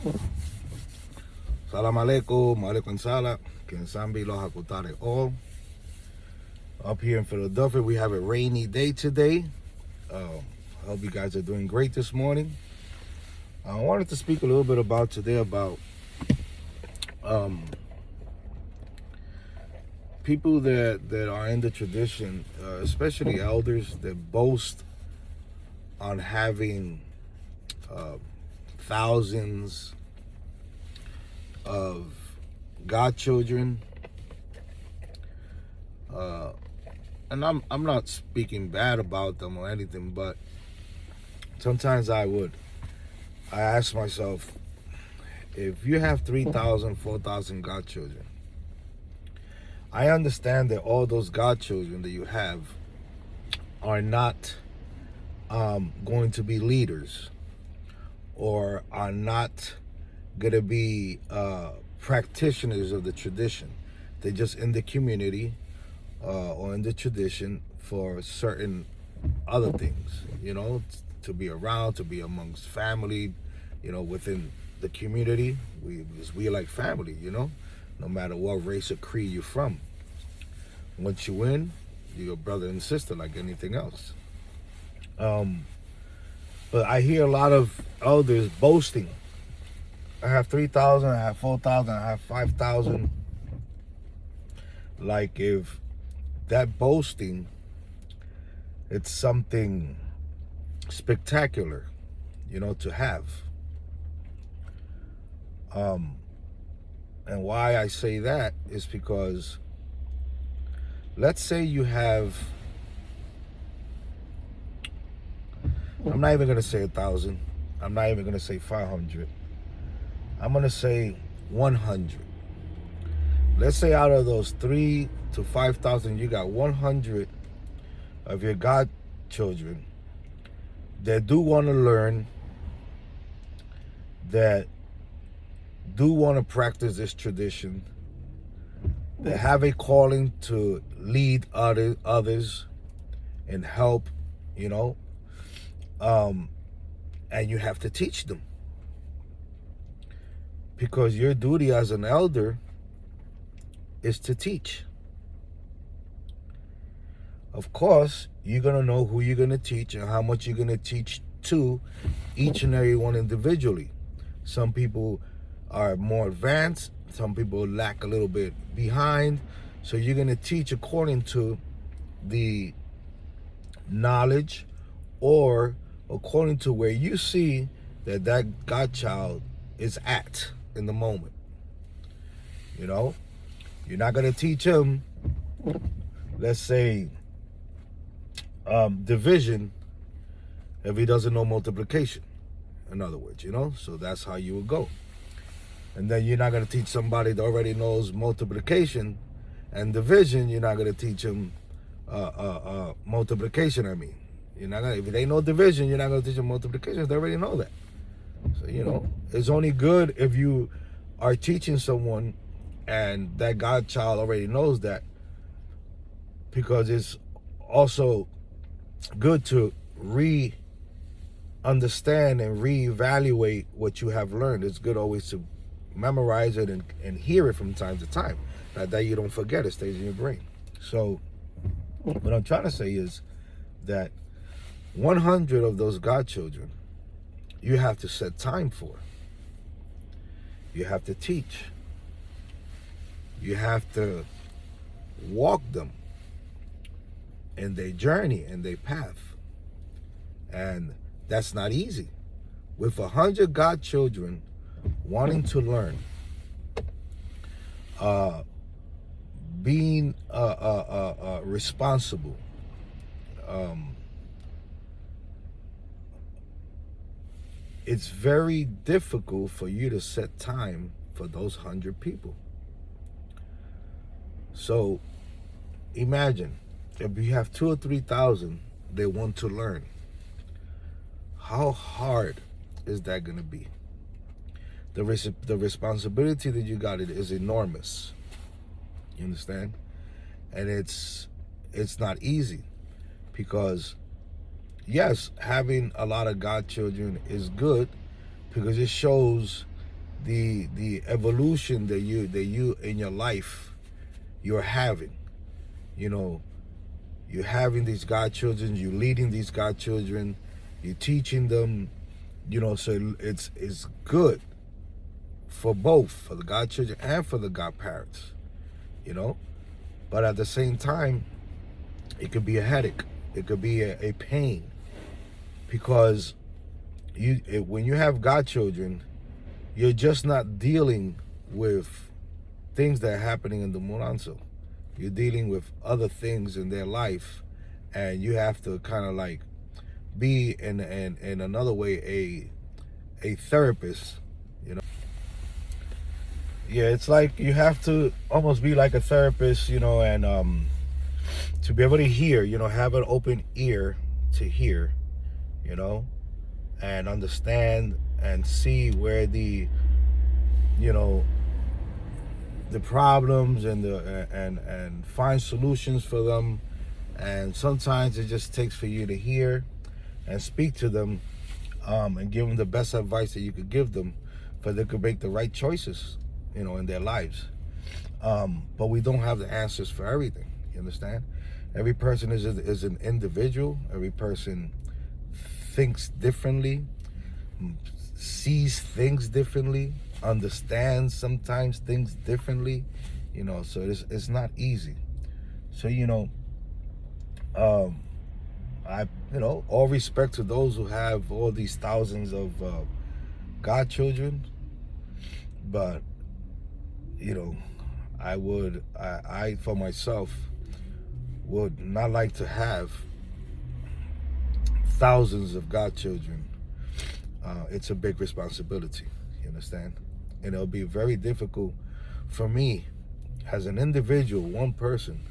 Salam alaikum, alaikum salam. Kinsambi lo hakutare all. Up here in Philadelphia, we have a rainy day today. I hope you guys are doing great this morning. I wanted to speak a little bit about um, people that are in the tradition, especially elders that boast on having thousands of godchildren. And I'm not speaking bad about them or anything, but sometimes I ask myself, if you have 3,000, 4,000 godchildren, I understand that all those godchildren that you have are not going to be leaders, or are not going to be practitioners of the tradition. They're just in the community or in the tradition for certain other things, to be around, to be amongst family, within the community. Because we like family, no matter what race or creed you're from. Once you win, you're a brother and sister like anything else. But I hear a lot of elders boasting. I have 3,000, I have 4,000, I have 5,000. Like if that boasting, it's something spectacular, to have. And why I say that is because, let's say you have, I'm not even going to say 1,000. I'm not even going to say 500. I'm going to say 100. Let's say out of those 3,000 to 5,000, you got 100 of your godchildren that do want to learn, that do want to practice this tradition, that have a calling to lead others and help, and you have to teach them. Because your duty as an elder is to teach. Of course, you're going to know who you're going to teach and how much you're going to teach to each and every one individually. Some people are more advanced. Some people lack a little bit behind. So you're going to teach according to the knowledge, or according to where you see that godchild is at in the moment. You're not going to teach him, let's say, division if he doesn't know multiplication, in other words, so that's how you would go. And then you're not going to teach somebody that already knows multiplication and division. You're not going to teach him multiplication. You're not gonna, if they know division, you're not going to teach them multiplication. They already know that. So it's only good if you are teaching someone and that godchild already knows that, because it's also good to understand and reevaluate what you have learned. It's good always to memorize it and hear it from time to time. That you don't forget, it stays in your brain. So what I'm trying to say is that 100 of those godchildren, you have to set time for. You have to teach. You have to walk them in their journey and their path. And that's not easy. With 100 godchildren wanting to learn, being responsible, it's very difficult for you to set time for those 100 people. So imagine if you have 2,000 or 3,000 they want to learn. How hard is that going to be? The responsibility that you got is enormous. You understand? And it's not easy, because yes, having a lot of godchildren is good, because it shows the evolution that you in your life you're having. You know, you're having these godchildren, you're leading these godchildren, you're teaching them, you know, so it's good for both, for the godchildren and for the godparents, you know. But at the same time, it could be a headache. It could be a pain, because when you have godchildren, you're just not dealing with things that are happening in the Muranzo. You're dealing with other things in their life, and you have to kind of like be in another way a therapist, you know. Yeah, it's like you have to almost be like a therapist, you know, and to be able to hear, you know, have an open ear to hear, you know, and understand and see where the, you know, the problems and and find solutions for them. And sometimes it just takes for you to hear and speak to them, and give them the best advice that you could give them, for they could make the right choices, you know, in their lives. But we don't have the answers for everything. You understand? Every person is an individual. Every person thinks differently, sees things differently, understands sometimes things differently, you know. So it's not easy. So, you know, you know, all respect to those who have all these thousands of godchildren, but, you know, I for myself would not like to have thousands of godchildren. It's a big responsibility, you understand? And it'll be very difficult for me as an individual, one person,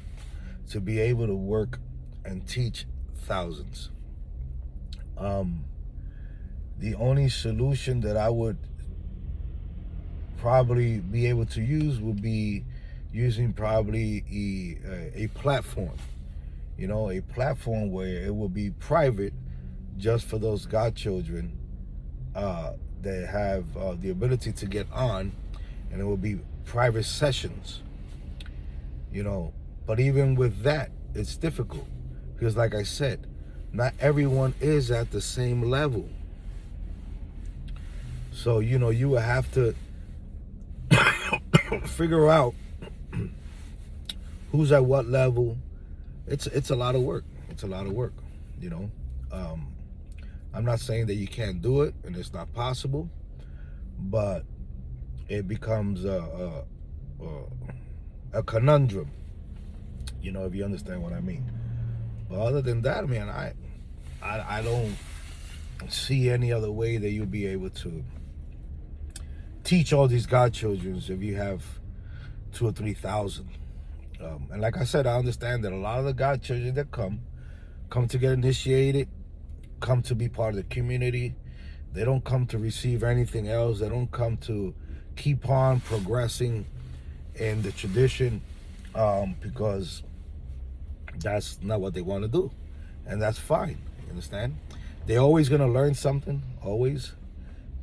to be able to work and teach thousands. The only solution that I would probably be able to use would be using probably a platform, you know, a platform where it will be private just for those godchildren that have the ability to get on, and it will be private sessions, you know. But even with that, it's difficult, because like I said, not everyone is at the same level. So, you know, you will have to figure out who's at what level. It's a lot of work. It's a lot of work, you know. I'm not saying that you can't do it and it's not possible, but it becomes a conundrum, you know, if you understand what I mean. But other than that, man, I don't see any other way that you'll be able to teach all these godchildren if you have 2,000 or 3,000. And like I said, I understand that a lot of the godchildren that come to get initiated, come to be part of the community. They don't come to receive anything else. They don't come to keep on progressing in the tradition, because that's not what they want to do. And that's fine, you understand? They're always going to learn something, always.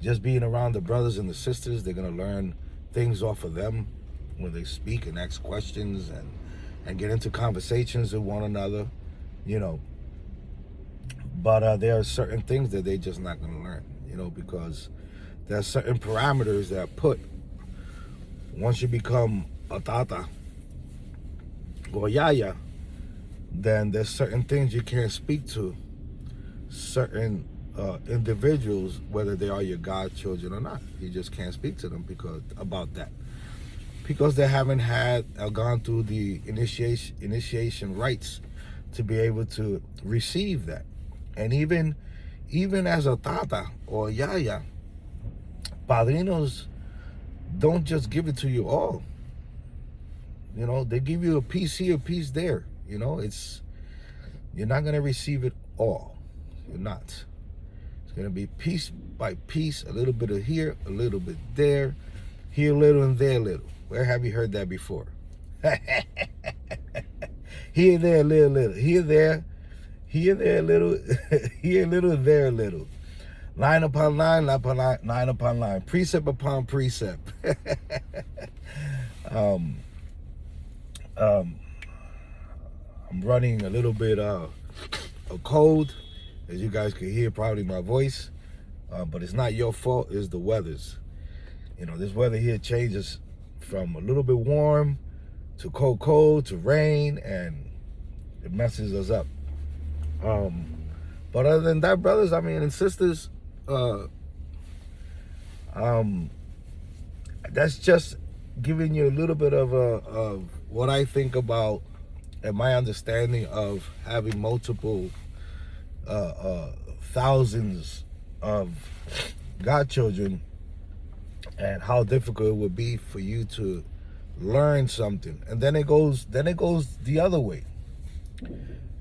Just being around the brothers and the sisters, they're going to learn things off of them when they speak and ask questions and get into conversations with one another, you know. But there are certain things that they're just not going to learn, you know, because there are certain parameters that are put. Once you become a tata or yaya, then there's certain things you can't speak to certain individuals, whether they are your godchildren or not. You just can't speak to them about that, because they haven't gone through the initiation rites to be able to receive that. And even as a tata or yaya, padrinos don't just give it to you all. You know, they give you a piece here, a piece there. You know, you're not going to receive it all. You're not. It's going to be piece by piece, a little bit of here, a little bit there, here a little and there a little. Where have you heard that before? Here, there, a little, here, there a little, here a little, there a little. line upon line, line upon line, precept upon precept. um, I'm running a little bit of cold, as you guys can hear probably my voice, but it's not your fault, it's the weather's. You know, this weather here changes from a little bit warm to cold to rain, and it messes us up. But other than that, brothers, I mean, and sisters, that's just giving you a little bit of what I think about and my understanding of having multiple thousands of godchildren, and how difficult it would be for you to learn something. And then it goes the other way.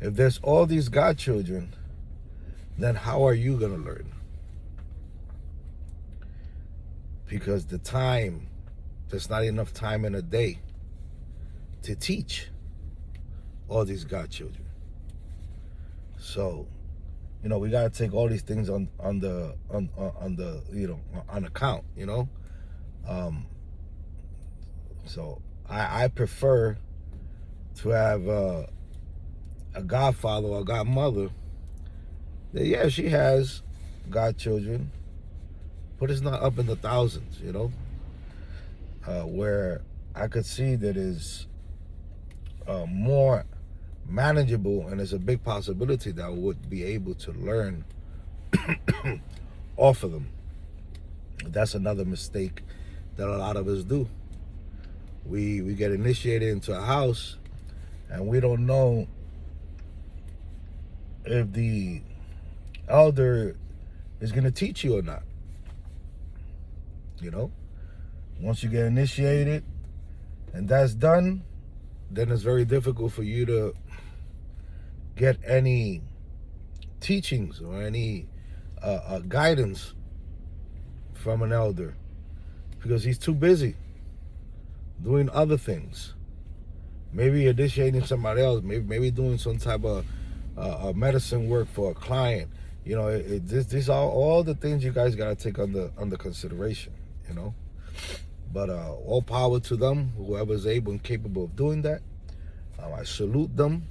If there's all these godchildren, then how are you gonna learn? Because there's not enough time in a day to teach all these godchildren. So, you know, we gotta take all these things on the on account, you know. So I prefer to have a godfather or a godmother that, yeah, she has godchildren, but it's not up in the thousands, you know. Where I could see that is more manageable, and there's a big possibility that I would be able to learn off of them. That's another mistake that a lot of us do. We get initiated into a house, and we don't know if the elder is going to teach you or not. You know, once you get initiated and that's done, then it's very difficult for you to get any teachings or any guidance from an elder, because he's too busy doing other things. Maybe initiating somebody else, maybe doing some type of medicine work for a client. You know, these are all the things you guys got to take under consideration, you know. But all power to them, whoever's able and capable of doing that. I salute them,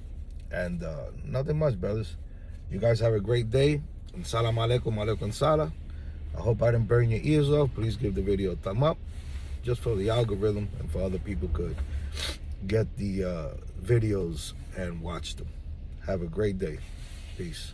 and nothing much, brothers. You guys have a great day. And salam alaikum, alaikum salam. I hope I didn't burn your ears off. Please give the video a thumb up, just for the algorithm and for other people could get the videos and watch them. Have a great day. Peace.